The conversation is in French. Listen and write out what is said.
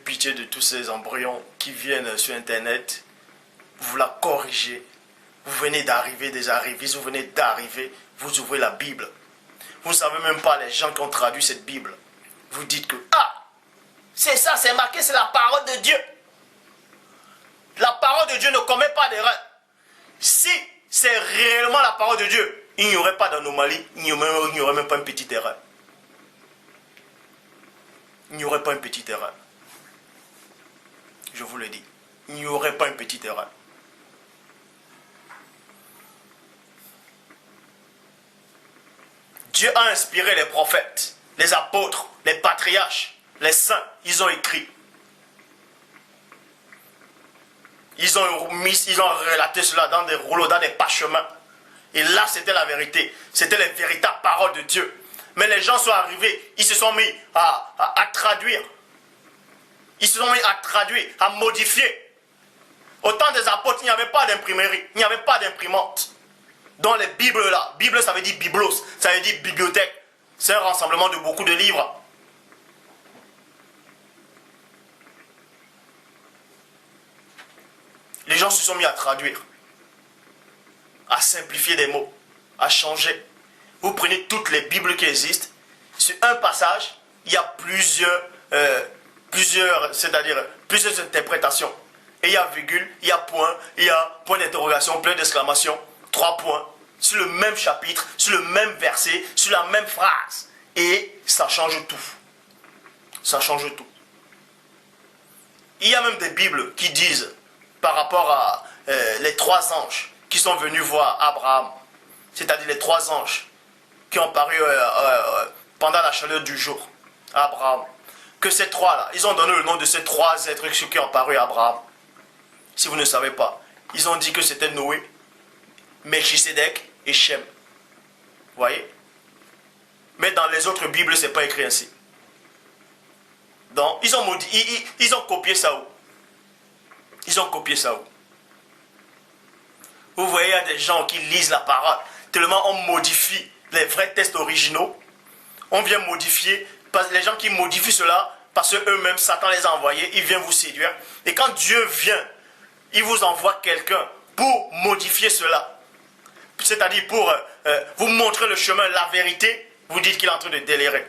pitié de tous ces embryons qui viennent sur Internet. Vous la corrigez. Vous venez d'arriver, des arrivistes, vous venez d'arriver, vous ouvrez la Bible. Vous ne savez même pas les gens qui ont traduit cette Bible. Vous dites que, ah, c'est ça, c'est marqué, c'est la parole de Dieu. La parole de Dieu ne commet pas d'erreur. Si c'est réellement la parole de Dieu, il n'y aurait pas d'anomalie, il n'y aurait même pas une petite erreur. Il n'y aurait pas une petite erreur. Je vous le dis. Il n'y aurait pas une petite erreur. Dieu a inspiré les prophètes, les apôtres, les patriarches, les saints. Ils ont écrit. Ils ont relaté cela dans des rouleaux, dans des parchemins. Et là, c'était la vérité. C'était les véritables paroles de Dieu. Mais les gens sont arrivés, ils se sont mis à traduire. Ils se sont mis à traduire, à modifier. Au temps des apôtres, il n'y avait pas d'imprimerie, il n'y avait pas d'imprimante. Dans les Bibles là, Bible ça veut dire biblos, ça veut dire bibliothèque. C'est un rassemblement de beaucoup de livres. Les gens se sont mis à traduire, à simplifier des mots, à changer. Vous prenez toutes les Bibles qui existent, sur un passage, il y a plusieurs interprétations. Et il y a virgule, il y a point d'interrogation, point d'exclamation, 3 points, sur le même chapitre, sur le même verset, sur la même phrase. Et ça change tout. Ça change tout. Il y a même des Bibles qui disent, par rapport à les 3 anges qui sont venus voir Abraham, c'est-à-dire les 3 anges qui ont paru pendant la chaleur du jour à Abraham, que ces 3-là, ils ont donné le nom de ces 3 êtres qui ont paru à Abraham. Si vous ne savez pas, ils ont dit que c'était Noé, Melchisedec et Shem. Vous voyez? Mais dans les autres Bibles, ce n'est pas écrit ainsi. Donc, ils ont copié ça où? Ils ont copié ça où? Vous voyez, il y a des gens qui lisent la parole, tellement on modifie les vrais textes originaux. On vient modifier, parce que les gens qui modifient cela, parce qu'eux-mêmes, Satan les a envoyés, il vient vous séduire. Et quand Dieu vient, il vous envoie quelqu'un pour modifier cela. C'est-à-dire pour vous montrer le chemin, la vérité, vous dites qu'il est en train de délirer.